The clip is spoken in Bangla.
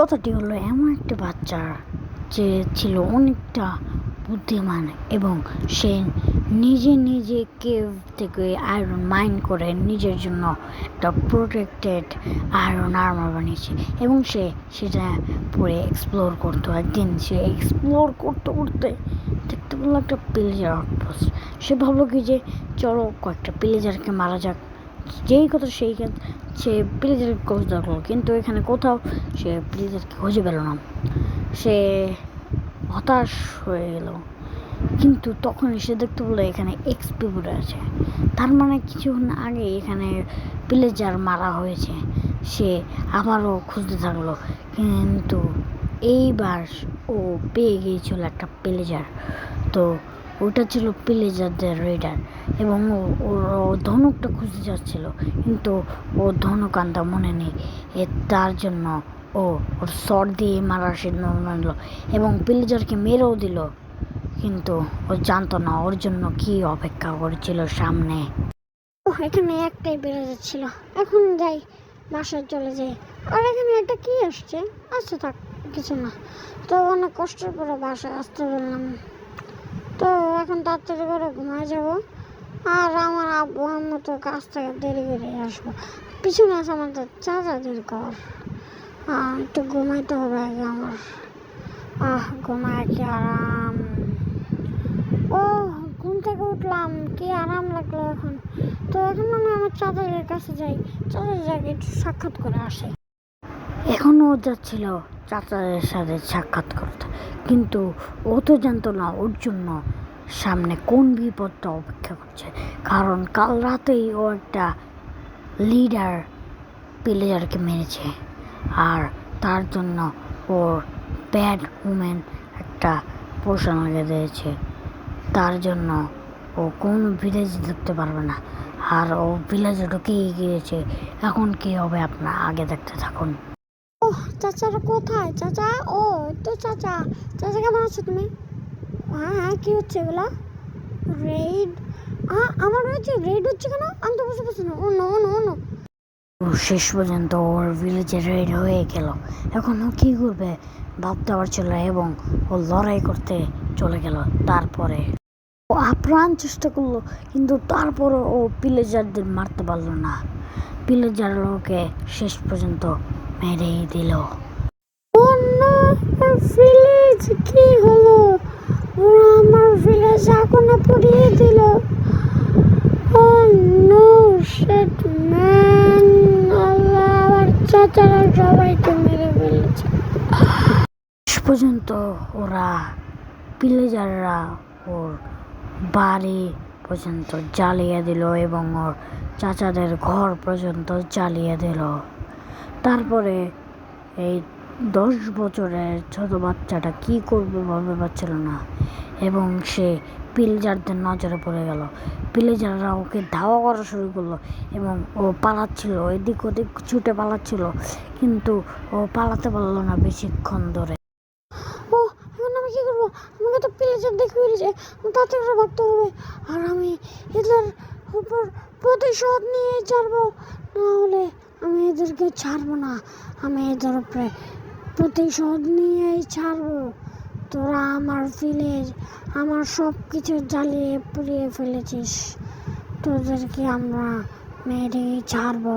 কথাটি হলো এমন একটা বাচ্চা যে ছিল অনেকটা বুদ্ধিমান এবং সে নিজে কেভ থেকে আয়রন মাইন করে নিজের জন্য একটা প্রোটেক্টেড আয়রন আর্মার বানিয়েছে এবং সে সেটা পরে এক্সপ্লোর করতো। একদিন সে এক্সপ্লোর করতে দেখতে পেলো একটা পিলেজার অক্টোপাস। সে ভাবলো কি যে চলো কয়েকটা পিলেজারকে মারা যাক। যেই কথা সেই সে প্লিজারকে খুঁজতে লাগলো, কিন্তু এখানে কোথাও সে প্লিজারকে খুঁজে পেল না। সে হতাশ হয়ে গেল, কিন্তু তখনই সে দেখতে পেলো এখানে এক্সপি পড়ে আছে। তার মানে কিছুক্ষণ আগে এখানে প্লেজার মারা হয়েছে। সে আবারও খুঁজতে থাকলো, কিন্তু এইবার ও পেয়ে গিয়েছিল একটা প্লেজার। তো ওটা ছিল প্লেজারদের রেডার এবং ও ধনুকটা খুঁজতে যাচ্ছিল, কিন্তু ও ধনুক আনতে মনে নেই। তার জন্য ওর শট দিয়ে মারার সিদ্ধান্ত নিল এবং প্লেজারকে মেরেও দিল, কিন্তু ও জানতো না ওর জন্য কি অপেক্ষা করছিল সামনে। এখানে একটাই বেড়ে যাচ্ছিল, এখন যাই বাসায় চলে যাই। আর এখানে একটা কি আসছে, আচ্ছা থাক কিছু না। তো অনেক কষ্টের পরে বাসায় আসতে বললাম, তো এখন তাড়াতাড়ি করে ঘুমায় যাব। আর আমার আব্বু আম্মু তো কাজ থেকে দেরি করে আসবো। পিছনে আছে আমাদের চাচাদের ঘর, একটু ঘুমাইতে হবে আগে আমার। ঘুমায় কি আরাম। ঘুম থেকে উঠলাম, কি আরাম লাগলো এখন। তো এখন আমি আমার চাচাদের কাছে যাই, চাচাদেরকে একটু সাক্ষাৎ করে আসি। এখনও যাচ্ছিল চাচাদের সাথে সাক্ষাৎ করতে, কিন্তু ও তো জানতো না ওর জন্য সামনে কোন বিপদটা অপেক্ষা করছে। কারণ কাল রাতেই ও একটা লিডার প্লেয়ারকে মেরেছে, আর তার জন্য ওর ব্যাড উমেন একটা পোষণ লাগিয়ে দিয়েছে। তার জন্য ও কোনো ভিলেজে ঢুকতে পারবে না, আর ও ভিলেজে ঢুকেই গিয়েছে। এখন কি হবে আপনার আগে দেখতে থাকুন। চাচারা কোথায়? চাচা, ও তো চাচা। চাচা কেমন আছো তুমি? হ্যাঁ, কি হচ্ছে এগুলো? রেড? আমার হচ্ছে রেড হচ্ছে কেন? আমি তো বুঝতে পারছি না। ও নো। শেষ পর্যন্ত ওর ভিলেজে রেড হয়ে গেল। এখন ও কী করবে ভাবতে পারছিল এবং ও লড়াই করতে চলে গেল। তারপরে ও আপ্রাণ চেষ্টা করলো, কিন্তু তারপরও ও পিলেজারদের মারতে পারলো না। পিলেজার ওকে শেষ পর্যন্ত মেরেই দিল। ভিলেজ কি হলো? ওরা আমার ভিলেজ আগুনে পুড়িয়ে দিল। আমার চাচারা সবাইকে মেরে ফেলেছে। শেষ পর্যন্ত ওরা পিলেজাররা ওর বাড়ি পর্যন্ত জ্বালিয়ে দিল এবং ওর চাচাদের ঘর পর্যন্ত জ্বালিয়ে দিল। তারপরে এই 10 বছরের ছোট বাচ্চাটা কি করবে ভাবতে পারছিল না এবং সে পিলেজারদের নজরে পড়ে গেল। পিলেজাররা ওকে ধাওয়া করা শুরু করলো এবং ও পালাচ্ছিল, এদিক ওদিক ছুটে পালাচ্ছিল, কিন্তু ও পালাতে পারলো না বেশিক্ষণ ধরে। এখন আমি কি করবো? আমাকে তো পিলেজার দেখে ফেলেছে, তাতে করে ভাবতে হবে। আর আমি এদের উপর প্রতিশোধ নিয়ে ছাড়বো, না হলে আমি এদেরকে ছাড়বো না। আমি এদের উপরে প্রতিশোধ নিয়েই ছাড়বো। তোরা আমার ভিলেজ, আমার সব কিছু জ্বালিয়ে পুড়িয়ে ফেলেছিস, তোদেরকে আমরা মেরেই ছাড়বো।